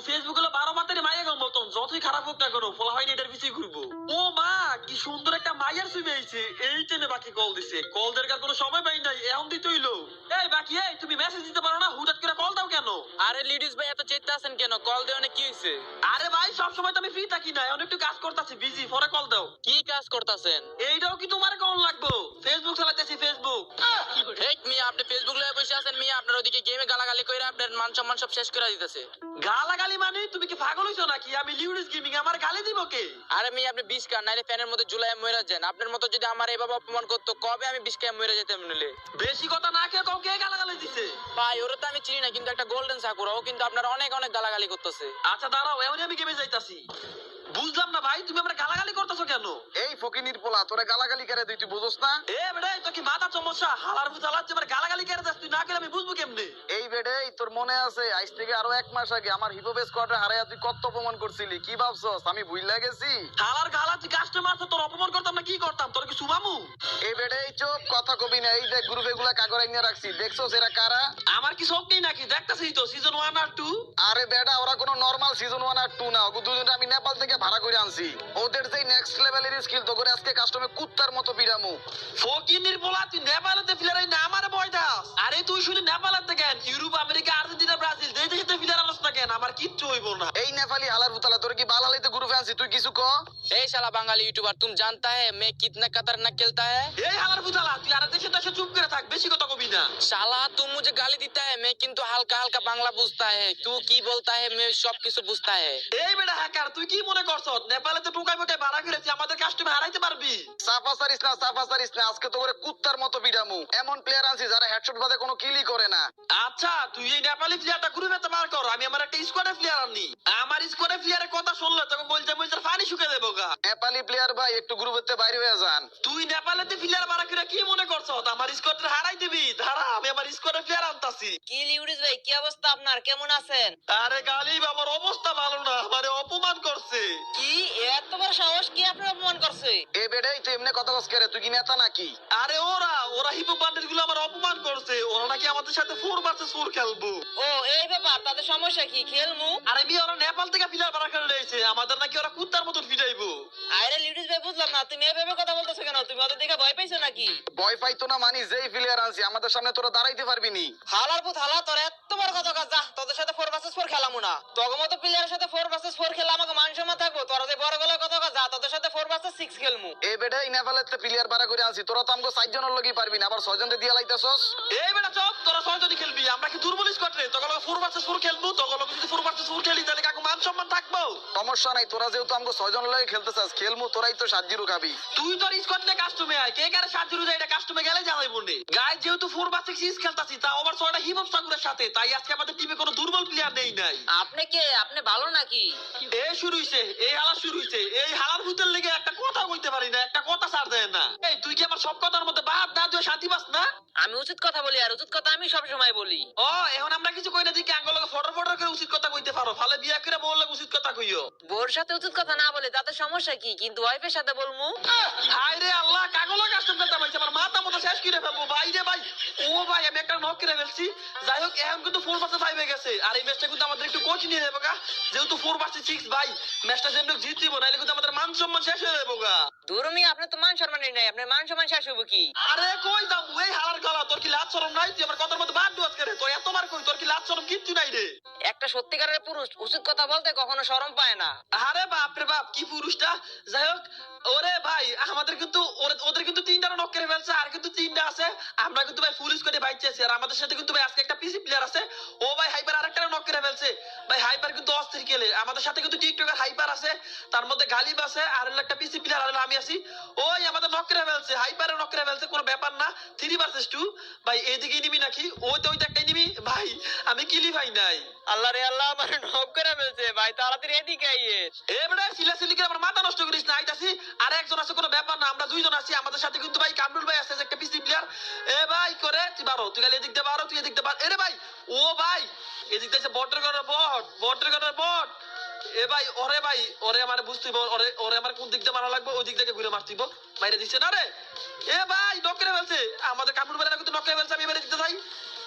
Facebook হলো 12 মাতের মাইয়া মতন, যতই খারাপ হোক না করো ফলা হয়নি এটার পিছিয়ে ঘুরবো। ও মা, কি সুন্দর একটা মাইয়ার ছবি আইছে, এই টেনে বাকি কল দিছে। কল দেওয়ার কোনো সময় পাই নাই, এখন দিতে হইলো। এই বাকি, এই তুমি মেসেজ দিতে পারো না, হুটাট করে কল দাও কেন? আরে লিডিস ভাই এত চেতে আছেন কেন? কল দেওয়া কি হয়েছে? আরে ভাই, সবসময় তো আমি ফ্রি থাকি না, এখন একটু কাজ করতেছি, বিজি, পরে কল দাও। কি কাজ করতেছেন? এইটাও কি তোমার কেমন লাগবো? Facebook চালাতেছি, Facebook. হেক মিয়া, আপনি ফেসবুক লয়ে বসে আছেন মিয়া, আপনার ওদিকে গেমে গালাগালি কইরা আপনার মান সম্মান সব শেষ করে দিতেছে। গালাগালি মানে? তুমি কি পাগল হইছো নাকি? আমি লিউডিস গেমিং, আমার গালি দিব কে? আরে মিয়া, আপনি 20 কান নাইলে ফ্যানের মধ্যে ঝুলাই মইরা যান। আপনার মতো যদি আমার এইভাবে অপমান করতো, কবে আমি 20 কান মইরা যেতাম নিলে। বেশি কথা না খেয়ে কাউকে গালাগালি দিছে? ভাই ওরে তো আমি চিনি না, কিন্তু একটা গোল্ডেন সাকুরা, ও কিন্তু আপনার অনেক অনেক গালাগালি করতেছে। আচ্ছা দাঁড়াও, এখনই আমি গেমে যাইতাছি। বুঝলাম না ভাই, তুমি আমরা গালাগালি করতেছো কেন? এই ফকিনির পোলা, তোরে গালাগালি করে তুই বুঝোস না? এ বেড়ে, তো কি মাথা সমস্যা? হালার বুঝালার যে আমার গালাগালি করে যাস, তুই না গেলে আমি বুঝবো কেমনে? এই বেডে তোর মনে আছে আজ থেকে আরো 1 মাস আগে আমার হিপোবে স্কোয়াডে হারাইয়া তুই কত অপমান করছিলি? কি ভাবছস আমি ভুইলা গেছি? হালার গালা, তুই কাস্টমার আছে, তোর অপমান করতাম না কি করতাম? তোর কি সুমামু? এই বেডে চুপ, কথা কবি না। এই দেখ গ্রুপে গুলা কাগজ এনে রাখছি, দেখছস এরা কারা? আমার কি শোক নেই নাকি? দেখতেছিস তো সিজন 1 আর 2। আরে বেডা, ওরা কোনো নরমাল সিজন 1 আর 2 না, ওগো দুজনে আমি নেপাল থেকে ভাড়া করে আনছি। ওদের যে নেক্সট লেভেলের স্কিল তো করে আজকে কাস্টমে কুত্তার মতো বিরামু। ফকিনির পোলা, তুই নেপালেতে ফিলার না আমারে ভয় দাস? আরে তুই শুধু নেপালেতে কেন, ইউরোপ, আমেরিকা, আর্জেন্টিনা, ব্রাজিল, যেই দেশেতে ফিলার আনস না কেন, আমার কিচ্ছু হইব না। এই নেপালি হালার ভুতালা, তোর কি বাল হালাইতে গ্রুপে আনছি? তুই কিছু ক। এই শালা বাঙালি ইউটিউবার, তুম জানতা है मैं कितना खतरनाक खेलता है? এই হালার বুঝালা, তুই আর দেশে দেশে চুপ করে থাক, বেশি কথা কবি না। শালা तुम मुझे गाली देता है, मैं किंतु हल्का हल्का बांग्ला बुझता है। तू की बोलता है मैं सब কিছু বুঝতা है। এই বেটা হ্যাকার, তুই কি মনে করছ নেপালেতে টোকাই মোকাই ভাড়া করেছি আমাদের কাস্টমার হারাইতে পারবি? সাফা সারিস না, সাফা সারিস না, আজকে তো করে কুত্তার মতো বিরামু। এমন প্লেয়ার আনছি যারা হেডশট বাদে কোনো কিলই করে না। আচ্ছা, তুই এই নেপালি প্লেয়ারটা গ্রুপে তো বার কর, আমি আমার একটা স্কোয়াডে প্লেয়ার আনি। আমার স্কোয়াডে প্লেয়ারের কথা শুনলে তোকে বলতে বলতে পানি শুকে দেবো গা। নেপালি প্লেয়ার ভাই একটু গ্রুপেতে বাইরে হয়ে যান। তুই নেপালেতে প্লেয়ার ভাড়া করে কি মনে করছ আমার স্কোয়াডে হারাই দিবি? দাঁড়া, আমি আমার স্কোয়াডে প্লেয়ার আনতাছি। কি লিউডিস ভাই, কি অবস্থা আপনার? কেমন আছেন? আরে গালিব, আমার অবস্থা ভালো না, আমারে অপমান করছে। কি এত বড় সাহস, কি আপনার অপমান করছে? এ বেডেই তুই এমনি কথা কস করে, তুই কি নেতা নাকি? আরে ওরা হিপো বান্ডেল গুলো আমার অপমান করছে, ওরা নাকি আমাদের সাথে 4 ভার্সেস 4 খেলবো। ও এই ব্যাপার, তাদের সমস্যা কি? খেলমু? আরে বিয়ে, ওরা নেপাল থেকে প্লেয়ার ভাড়া করে রয়েছে, আমাদের নাকি ওরা কুত্তার মতন ফিরাইবো। আরে লিউডিস ভাই, বুঝলাম না তুমি এভাবে কথা বলতেছো কেন? তুমি ওদের দেখে ভয় পাইছো নাকি? ভয় পাইতো না মানি, যেই প্লেয়ার আনছি আমাদের সামনে তোরা দাঁড়াইতে পারবি নি। হালার পুত হালা, তোর এত বড় কথা কাজ, যা তোদের সাথে 4 ভার্সেস 4 খেলামু না। তোর মতো প্লেয়ারের সাথে 4 ভার্সেস 4 খেলা আমাকে মান সম্মান থাকবো? তোরা যে বড় গলার কথা কাজ, যা তোদের সাথে 4 ভার্সেস 6 খেলমু। এ বেডেই নেপালের প্লেয়ার ভাড়া করে আনছি, তোরা তো আমাকে 4 জনের লগি পারবি না, আবার 6 জনকে দিয়া লাইতাছস। এই বেটা চপ, তোরা 6 জনই খেলবি, আমরা কি দুর্বল স্কোয়াড রে? তোকে 4 ভার্সেস 4 খেলবো, তোকে যদি 4 ভার্সেস 4 খেলি তাহলে কাকু মান সম্মান থাকবো? সমস্যা নাই, তোরা যেহেতু আমাকে 6 জনের লগে খেলতে চাস, খেলমু, তোরাই তো 7-0 খাবি। তুই তোর স্কোয়াড নিয়ে কাস্টমে আয়, কে কারে 7-0 যায় এটা কাস্টমে গেলে জানাই বনে। গাইস, যেহেতু 4 ভার্সেস 6 খেলতাছি, তা ওভার 6টা হিপ হপ সাকুরের সাথে, তাই আজকে আমাদের টিমে কোনো দুর্বল প্লেয়ার নেই নাই। আপনি কে? আপনি ভালো নাকি? এই শুরু হইছে, এই হালা শুরু হইছে, এই হালার ভূতের লেগে একটা কথা কইতে পারি না, একটা কথা ছাড় দেয় না। এই তুই কি আমার সব কথার মধ্যে বাদ না দিয়ে শান্তি পাস না? আমি উচিত কথা বলি, আর উচিত কথা আমি সব সময় বলি। ও, এখন আমরা কিছু কই না দিকে আঙ্গলকে ফটর ফটর করে উচিত কথা কইতে পারো, ফালে বিয়া করে বললে উচিত কথা কইও। বোর সাথে উচিত কথা না বলে তাতে সমস্যা কি? কিন্তু ওয়াইফের সাথে বলমু। হায় রে আল্লাহ, কাগল কাস্টম করতে পারছি, আমার মাথা মতো শেষ করে ফেলবো ভাই রে ভাই। ও ভাই, আমি একটা নক করে ফেলছি। যাই হোক, এখন কিন্তু 4 ভার্সেস 5 হয়ে গেছে, আর এই ম্যাচটা কিন্তু আমাদের একটু কোচ নিয়ে যাবো গা, যেহেতু 4 ভার্সেস 6 ভাই, ম্যাচটা যেমন জিতব, নাইলে কিন্তু আমাদের মান সম্মান শেষ হয়ে যাবো গা। দুরমি, আপনার তো মান সম্মানই নাই, আপনার মান সম্মান শেষ হবো কি? আরে কই দাম, এই হালার গলা, তোর কি লাজ শরম নাই? তুই আমার কথার মধ্যে বাদ দুয়াজ করে, তোর এতবার কই, তোর কি লাজ শরম কিচ্ছু নাই রে? একটা সত্যিকারের পুরুষ উচিত কথা বলতে কখনো শরম পায় না। আরে বাপ রে বাপ, কি পুরুষটা! যাই হোক, ওরে ভাই, আমাদের কিন্তু ওদের কিন্তু 3টা নক করে ফেলছে, আর কিন্তু 3টা আছে। আমরা কিন্তু ভাই ফুল স্কোয়াডে বাইচেছি, আর আমাদের সাথে কিন্তু ভাই আজকে একটা পিসি প্লেয়ার আছে। ও ভাই, হাইপার আরেকটা নক করে ফেলছে। ভাই হাইপার কিন্তু অস্থির খেলে, আমাদের সাথে কিন্তু টিকটকার হাইপার আছে, তার মধ্যে গালিব আছে, আর হলো একটা পিসি প্লেয়ার, আর হলো আমি আছি। ওই আমাদের নক করে ফেলছে, হাইপারে নক করে ফেলছে, কোনো ব্যাপার না। 3 ভার্সেস 2 ভাই, এইদিকে নিবি নাকি? ওইতে একটা নিবি ভাই, আমি কিলি ভাই নাই। আল্লাহ রে আল্লাহ, আমার নক করে ফেলছে ভাই, তাড়াতাড়ি এদিকে আইয়ে। এবারে সিলাসিলি করে আমার মাথা নষ্ট করিস না, আইতাছি। আর একজন আছে, কোনো ব্যাপার না, আমরা 2 জন আছি, আমাদের সাথে কিন্তু ভাই কামরুল ভাই আছে, একটা পিসি প্লেয়ার। এ ভাই করে তুই বারো, তুই খালি এদিক দিয়ে বারো, তুই এদিক দিয়ে বার। এরে ভাই, ও ভাই, এদিক দিয়ে বটের ঘরের বট, বটের ঘরের বট। এ ভাই, ওরে ভাই, ওরে আমার বুঝতে ওরে ওরে আমার কোন দিক দিয়ে মারা লাগবে, ওই দিক থেকে ঘুরে মারতিব। বাইরে দিচ্ছে না রে। এ ভাই, নক করে ফেলছে আমাদের কামরুল ভাই, কিন্তু নক করে ফেলছে, আমি এবারে দিতে যাই।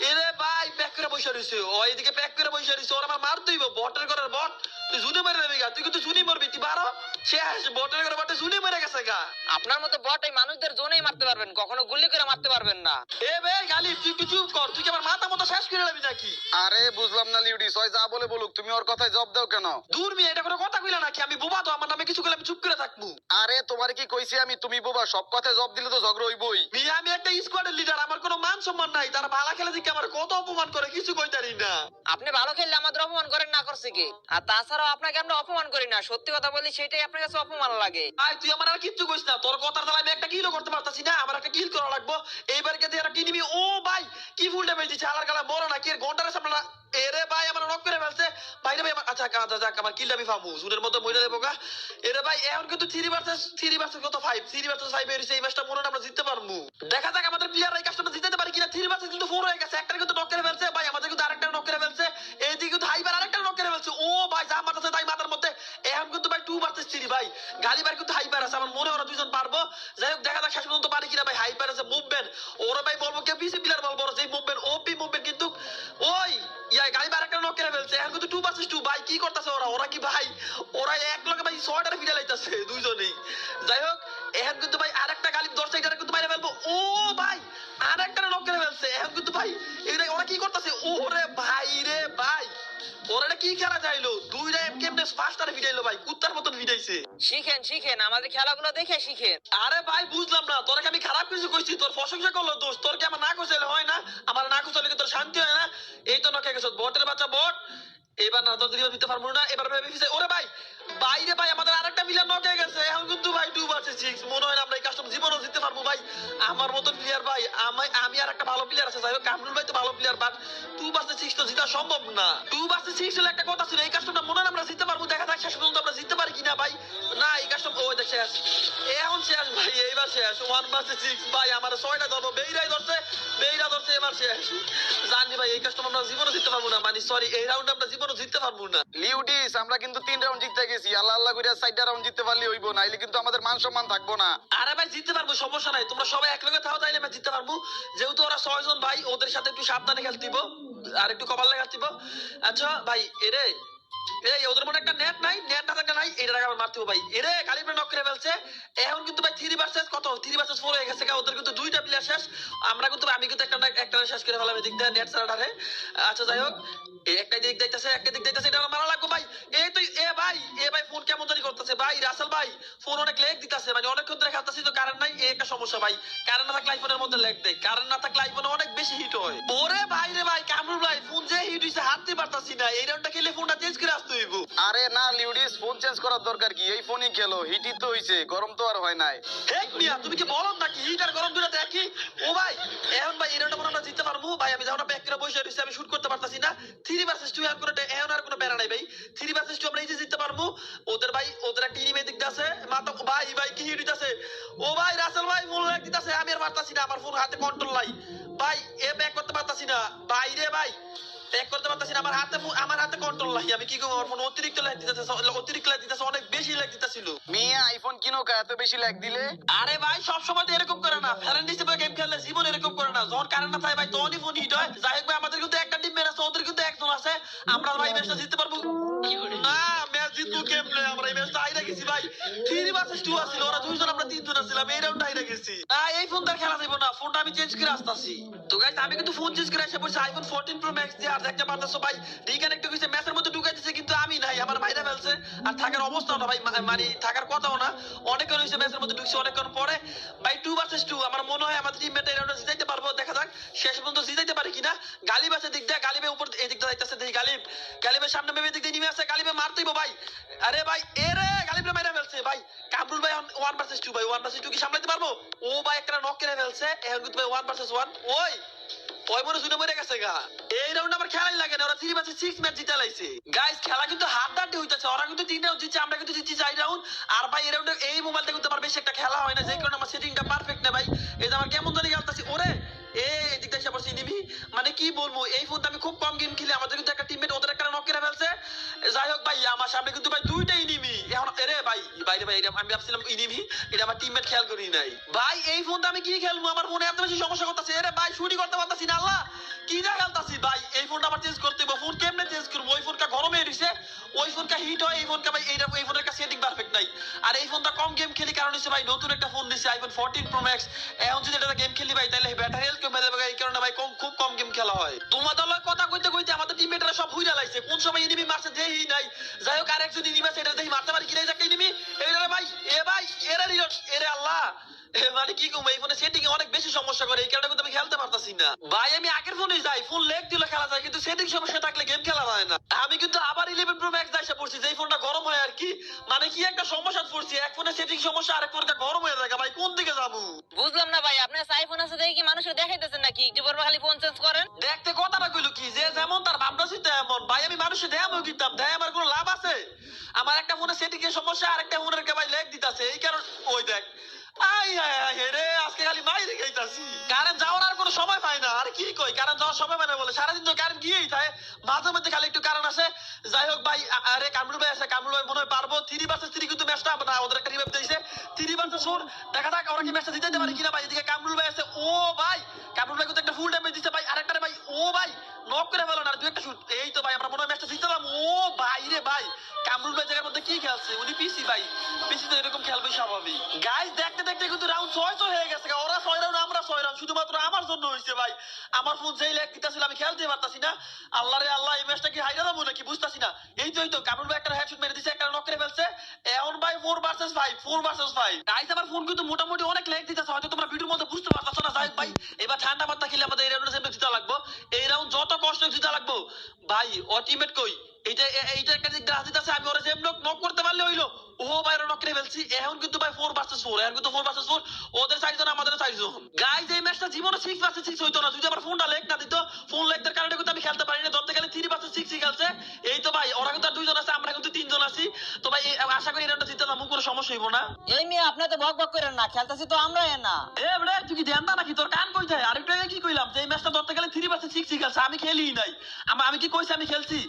এরে ভাই প্যাক করে বসে রইছে, ও এদিকে প্যাক করে বসে রইছে, ওর আমার মার দইব বটের ঘরের বট। তুই জুনি মেরে দেবি গা, তুই কিন্তু জুনি মরবি, তুই বারো শেষ বটের ঘরে বটে জুনি মেরে গেছে গা। আপনার মতো বট এই মানুষদের জন্যই মারতে পারবেন, কখনো গুলি করে মারতে পারবেন না। এ ভাই গালি তুই একটু চুপ কর, তুই কি আমার মাথা মতো শেষ করে যাবি নাকি? আরে বুঝলাম না লিউডিস, ওই যা বলে বলুক, তুমি ওর কথায় জবাব দাও কেন? দূর মিয়া, এটা কোনো কথা কইলা নাকি? আমি বোবা তো, আমার নামে কিছু কইলে আমি চুপ করে থাকবো? আরে তোমার কি কইছি আমি তুমি বোবা? সব কথায় জবাব দিলে তো ঝগড়া হইবই। মিয়া আমি একটা স্কোয়াডের লিডার, আমার কোনো মান সম্মান নাই। তারা ভালো খেলে দিকে আমার কত অপমান করে, কিছু কইতারি না। আপনি ভালো খেললে আমাদের অপমান করেন, না করছে কি? আর তাছাড়াও আপনাকে আমরা অপমান করি না, সত্যি কথা বলি সেটাই আপনার কাছে অপমান লাগে। আই তুই আমার আর কিচ্ছু কইস না, তোর কথার দ্বারা আমি একটা কিলও করতে পারতাছি না, আমার একটা কিল করা লাগবো। এইবার কে দিয়ে একটা কিনিবি। ও ভাই কি ফুল ড্যামেজ দিচ্ছে, আলার গালা বড় না কি এর ঘন্টার সামনে না। এরে ভাই আমার নক করে ফেলছে ভাই রে ভাই আচ্ছা কাঁদা যাক, আমার কিলটা আমি ফামু জুনের মতো মইরা দেবো গা। এরে ভাই এখন কিন্তু 3 ভার্সেস কত 5, 3 ভার্সেস 5 হইছে। এই ম্যাচটা মনে হয় আমরা জিততে পারবো। দেখা যাক আমাদের প্লেয়াররা এই কাজটা জিততে পারে কিনা। 3 ভার্সেস কিন্তু 4 হয়ে গেছে, একটা কিন্তু নক করে ফেলছে ভাই, আমাদের কিন্তু আরেকটা নক করে ফেলছে। এইদিকে কিন্তু হাইবার আরেকটা নক করে ফেলছে। ও ভাই যা মারতেছে তাই মাথার মধ্যে। এখন কিন্তু ভাই 2 ভার্সেস 3 ভাই, গালিবার কিন্তু হাইবার আছে, আমার মনে হয় ওরা দুইজন পারবো। যাই হোক দেখা যাক শেষ পর্যন্ত পারি কিনা ভাই। হাইবার আছে মুভমেন্ট, ওরা ভাই বলবো কে পিসি প্লেয়ার বলবো, যে মুভমেন্ট ওপি মুভমেন্ট কিন্তু ওই গালিবার একটা নক করে ফেলছে। এখন কিন্তু 2 ভার্সেস 2 ভাই কি করতেছে ওরা, ওরা কি ভাই ওরা এক লগে ভাই 6টার ফিরে লাইতাছে দুইজনেই। যাই হোক এখন কিন্তু ভাই আরেকটা গালিব 10 সাইডারে কিন্তু বাইরে ফেলবো। ও ভাই আরেকটা নক করে ফেলছে। এখন কিন্তু ভাই এটা ওরা কি করতেছে, ওরে ভাই রে ভাই ওরা এটা কি খেলা যাইলো, দুইটা কেমনে ফাস্টারে ফিরাইলো ভাই, কুত্তার মতন ফিরাইছে। শিখেন শিখেন, আমাদের খেলাগুলো দেখে শিখেন। আরে ভাই বুঝলাম না, তোর আমি খারাপ কিছু কইছি, তোর প্রশংসা করলো দোষ, তোর কি আমার না কইলে হয় না? আমার না কইলে কি তোর শান্তি হয় না? এই তো নকে গেছ বটের বাচ্চা বট। এবার না তোর দিতে পারবো না, এবার ভেবে ফিসে। ওরে ভাই বাইরে ভাই আমাদের আরেকটা মিলার নকে গেছে। এখন কিন্তু ভাই 2 ভার্সেস 6 মনে হয় না আমরা এই কাস্টম জীবনও জিততে পারবো ভাই। আমার মতন প্লেয়ার ভাই, আমি আর একটা ভালো প্লেয়ার আছে, যাই হোক কামরুল ভাই তো ভালো প্লেয়ার, বাট 2 ভার্সেস 6 তো জিতা সম্ভব না। 2 ভার্সেস 6 হলে একটা কথা ছিল, এই কাস্টমটা মনে হয় আমরা জিততে পারবো। দেখা যাক শেষ পর্যন্ত আমরা জিততে পারি কিনা ভাই। না এই কাস্টম ও দেখ শেষ, এখন শেষ ভাই, এইবার শেষ 1 ভার্সেস 6 ভাই। আমার 6টা ধরবো, বেইরাই ধরছে, বেইরা ধরছে, এবার শেষ। জানি ভাই এই কাস্টম আমরা জীবনও জিততে পারবো না, মানে সরি এই রাউন্ডে আমরা জীবনও জিততে পারবো না। লিউডিস আমরা কিন্তু 3 রাউন্ড জিততে গেছি, আল্লাহ আল্লাহ করে 4টা রাউন্ড জিততে পারলে হইব, নাইলে কিন্তু আমাদের মান সম্মান থাকবো না। আরে ভাই জিততে পারবো, সমস্যা নাই, তোমরা সবাই একলগে থাও তাইলে আমি জিততে পারবো। যেহেতু ওরা 6 জন ভাই, ওদের সাথে একটু সাবধানে খেলতে দিব আর একটু কপালে খেলতে দিব। আচ্ছা ভাই এরে এই ওদের মনে একটা নেট নাই, নেট না থাকলে নাই, এটা আবার মারতে হবে ভাই। এরে গালিবে নক করে ফেলছে। এখন কিন্তু ভাই 3 ভার্সেস কত 3 ভার্সেস 4 হয়ে গেছে, ওদের কিন্তু 2টা প্লেয়ার শেষ। আমরা কিন্তু আমি কিন্তু একটা শেষ করে ফেলাম এদিক দিয়ে নেট ছাড়াটারে। আচ্ছা যাই হোক একটা দিক যাইতাছে, একটা দিক যাইতাছে, এটা মারা লাগবে ভাই। এই তুই এ ভাই ফোন কেমন জানি করতেছে ভাই, রাসেল ভাই ফোন অনেক লেগ দিতেছে, মানে অনেকক্ষণ ধরে খাতাছি তো কারেন্ট নাই, এই একটা সমস্যা ভাই। কারেন্ট না থাকলে আইফোনের মধ্যে লেগ দেয়, কারেন্ট না থাকলে আইফোনে অনেক বেশি হিট হয়। ওরে ভাই রে ভাই কামরুল ভাই ফোন যে হিট হইছে হাঁটতে পারতাছি না, এই রাউন্ডটা খেলে ফোনটা চেঞ্জ করে আসতে হইব। আরে না লিউডিস, ফোন চেঞ্জ করার দরকার কি? এই ফোনই খেলো, হিটই তো হইছে, গরম তো আর হয় নাই। হেক মিয়া তুমি কি বলো নাকি হিট আর গরম দুটো দেখি? ও ভাই এখন ভাই এই রাউন্ডটা মনে হয় আমরা জিততে পারবো ভাই। আমি যখন ব্যাক করে বসে রইছি, আমি শুট করতে পারতাছি না। 3 ভার্সেস 2 এখন আর কোনো প্যারা নাই ভাই। 3 ভার্সেস 2 আমরা এই যে জিততে পারবো। ওদের ভাই ওদের একটা টিম এদিক আছে মাত্র ভাই ভাই কি হিট হইতাছে। ও ভাই রাসেল ভাই ফোন লাগ দিতাছে, আমি আর পারতাছি না, আমার ফোন হাতে কন্ট্রোল নাই ভাই, এ ব্যাক করতে পারতাছি না ভাই রে ভাই, ব্যাক করতে পারতাছি না, আমার হাতে কন্ট্রোল নাই, আমি কি করব? আমার ফোন অতিরিক্ত লাগ দিতেছে, অনেক বেশি লাগ দিতেছিল। মিয়া আইফোন কিনো কা এত বেশি লাগ দিলে? আরে ভাই সব সময় তো এরকম করে না, ফ্যারেন্ডিস গেম খেললে জীবন এরকম করে না, যখন কারেন্ট না থাকে ভাই তখনই ফোন হিট হয়। যাই হোক ভাই আমাদের কিন্তু একটা টিম আছে, ওদের কিন্তু একজন আছে, আমরা ভাই ম্যাচটা জিততে পারবো না। ম্যাচ জিতবো কেমনে? আমরা এই ম্যাচটা হাইরা গেছি ভাই। 3 ভার্সেস 2 আছিল, ওরা 2 জন আমরা 3 জন ছিলাম, এই রাউন্ড হাইরা গেছি। না এই ফোন দিয়ে খেলা যাবে না, ফোনটা আমি চেঞ্জ করে আসতাছি। তো গাইস আমি কিন্তু ফোন চেঞ্জ করে এসে পড়ছি আইফোন 14 প্রো ম্যাক্স দিয়ে, আর দেখতে পারতাছো ভাই রিকানেক্ট হইছে, ম্যাচের মধ্যে ঢুকাই দিছে, কিন্তু আমি নাই, আমার ভাইরা ফেলছে। আর থাকার অবস্থাও না ভাই, মানে থাকার কথাও না, অনেকক্ষণ হইছে ম্যাচের মধ্যে ঢুকছে, অনেকক্ষণ পরে ভাই 2 ভার্সেস 2 আমার মনে হয় আমাদের টিমমেট এই রাউন্ডে জিতাইতে পারবো। দেখা যাক শেষ পর্যন্ত জিতাইতে পারি কিনা। গালিব আছে দিক দিয়ে, গালিবের উপর এই দিকটা যাইতাছে, দেখি গালিবের সামনে মেবে দিক দিয়ে নিমে আছে, গালিবে মারতেইব ভাই। আরে ভাই এরে গালিবরে মাইরা ফেলছে ভাই। কামরুল ভাই 1 ভার্সেস 2 ভাই, 1 ভার্সেস 2 কি সামলাতে পারবো? ও ভাই একটা নক করে ফেলছে, এখন কিন্তু ভাই 1 ভার্সেস 1। ওই মনে শুনে মরে গেছে গা। এই রাউন্ড আমার খেলাই লাগে না, ওরা 3 ভার্সেস 6 ম্যাচ জিতে লাইছে। গাইস খেলা কিন্তু হাড্ডাহাড্ডি হইতাছে, ওরা কিন্তু 3 রাউন্ড জিতছে, আমরা কিন্তু জিতছি 4 রাউন্ড। আর ভাই এই রাউন্ডে এই মোবাইলটা কিন্তু আমার বেশি একটা খেলা হয় না, যে কারণে আমার সেটিংটা পারফেক্ট না ভাই। এই যে আমার কেমন জানি খেলতাছি, ওরে এই দিকটা এসে পড়ছি নিবি, মানে কি বলবো এই ফোনটা আমি খুব কম গেম খেলি। আমাদের কিন্তু একটা টিমমেট ওদের একটা নক করে ফেলছে, যাই হোক ভাই আমার সামনে কিন্তু ভাই দুইটা ইনিমি এখন এরে ভাই বাইরে ভাই এটা আমি ভাবছিলাম ইনিমি এটা আমার টিমমেট খেয়াল করি নাই ভাই এই ফোনটা আমি কি খেলবো আমার ফোনে এত বেশি সমস্যা করতেছে এরে ভাই শুটি করতে পারতাছি না আল্লাহ কি যা খেলতাছি ভাই এই ফোনটা আবার চেঞ্জ করতে হবে ফোন কেমনে চেঞ্জ করবো ওই ফোনটা গরমে দিছে ওই ফোনটা হিট হয় এই ফোনটা ভাই এই ফোনের কাছে সেটিং পারফেক্ট নাই আর এই ফোনটা কম গেম খেলি কারণ হচ্ছে ভাই নতুন একটা ফোন দিছে আইফোন 14 প্রো ম্যাক্স এখন যদি এটা গেম খেলি ভাই তাহলে ব্যাটারি হেলথ কমে যাবে এই কারণে ভাই খুব কম গেম খেলা হয় তোমাদের লয় কথা কইতে কইতে আমাদের টিমমেটরা সব ভুইরা লাইছে কোন সময় এনিমি মারছে দেই নাই যাই হোক আরেকজন এনিমি আছে এটা দেখি মারতে পারি কিনা একটা এনিমি এইটা ভাই ভাই এরা রিলোড এরে আল্লাহ মানে কি কম এই ফোনে সেটিং অনেক বেশি সমস্যা করে এই কারণে কিন্তু আমি খেলতে পারতাছি না ভাই আমি আগের ফোনে যাই ফোন লেগ দিলে খেলা যায় কিন্তু সেটিং সমস্যা থাকলে গেম খেলা যায় না আমি কিন্তু আবার 11 প্রো ম্যাক্স যাইসা পড়ছি যেই ফোনটা গরম হয় আর কি মানে কি একটা সমস্যা পড়ছি এক ফোনে সেটিং সমস্যা আরেক ফোনটা গরম হয়ে যায় ভাই কোন দিকে যাবো বুঝলাম না ভাই আপনার আইফোন আছে দেখি কি মানুষকে দেখাইতেছেন নাকি একটু পর খালি ফোন চেঞ্জ করেন দেখতে কথাটা কইলো কি যে যেমন তার ভাবনা চিন্তা এমন ভাই আমি মানুষের দেয়ামও কিনতাম দেয় আমার কোনো লাভ আছে আমার একটা ফোনে সেটিং এর সমস্যা আরেকটা ফোনের কে ভাই লেগ দিতাছে এই কারণ ওই দেখ আই রে আজকে খালি মাইরে খাইতাছি কারেন্ট যাওয়ার আর কোনো সময় পাই না আর কি কই কারেন্ট যাওয়ার সময় পাই না বলে সারাদিন তো কারেন্ট গিয়েই থাকে মাঝে মধ্যে খালি একটু কারণ আসে যাই হোক ভাই আরে কামরুল ভাই আছে কামরুল ভাই মনে হয় পারবো 3 ভার্সেস 3 কিন্তু ম্যাচটা না ওদের একটা রিভাইভ দিয়েছে 3 ভার্সেস 4 দেখা যাক ওরা কি ম্যাচটা জিতাতে পারে কিনা ভাই এদিকে কামরুল ভাই আছে ও ভাই কামরুল ভাই কিন্তু একটা ফুল ড্যামেজ দিছে ভাই আরেকটা ভাই ও ভাই নক করে ফেলো না দুই একটা শুট এই তো ভাই আমরা মনে হয় ম্যাচটা জিতলাম ও ভাই রে ভাই কামরুল ভাই জায়গার মধ্যে কি খেলছে উনি পিসি ভাই পিসি তো এরকম খেলবে স্বাভাবিক গাইস দেখতে দেখতে কিন্তু রাউন্ড 6 হয়ে গেছে ওরা 6 রাউন্ড আমরা 6 রাউন্ড শুধুমাত্র আমার জন্য হইছে ভাই আমার ফোন যেই লেগ দিতাছিল আমি খেলতে পারতাছি না আল্লাহ রে আল্লাহ এই ম্যাচটা কি হাইরা যাবো নাকি বুঝতাছি না এই তো কামরুল ভাই একটা হেডশট মেরে দিছে একটা নক করে ফেলছে এখন ভাই 4 ভার্সেস 5 গাইস আমার ফোন কিন্তু মোটামুটি অনেক লেগ দিতেছে হয়তো তোমরা ভিডিওর মধ্যে বুঝতে পারতাছো না যাই ভাই এবার ঠান্ডা মাথা খেলে আমাদের এই রাউন্ডে জিততে লাগবো এই রাউন্ড যত কষ্ট জিতা লাগবো ভাই ও টিমমেট কই এইটা একটা দিক গ্রাস দিতেছে আমি ওরা যেম নক করতে পারলে হইলো ও ভাই ওরা নক করে ফেলছি এখন কিন্তু ভাই 4 ভার্সেস 4 এখন কিন্তু 4 ভার্সেস 4 ওদের 4 জন আমাদের 4 জন গাইস এই ম্যাচটা জীবনে 6 ভার্সেস 6 হইতো না যদি আমার ফোনটা লেগ না দিত ফোন লেগের কারণে কিন্তু আমি খেলতে পারি না ধরতে গেলে 3 ভার্সেস 6 খেলছে এই তো ভাই ওরা কিন্তু আর 2 জন আছে আমরা কিন্তু 3 জন আছি তো ভাই আশা করি এই রাউন্ডটা জিততে আমার কোনো সমস্যা হইব না এই মেয়ে আপনি তো বক বক করেন না খেলতেছি তো আমরা না এ বড় তুই কি ধ্যান দা নাকি তোর কান কই যায় আরেকটু আগে কি কইলাম যে এই ম্যাচটা ধরতে গেলে 3 ভার্সেস 6 খেলছে আমি খেলিই নাই আমি কি কইছি আমি খেলছি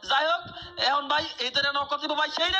যাই হোক এখন ভাই এইটা নক করতে ভাই সেই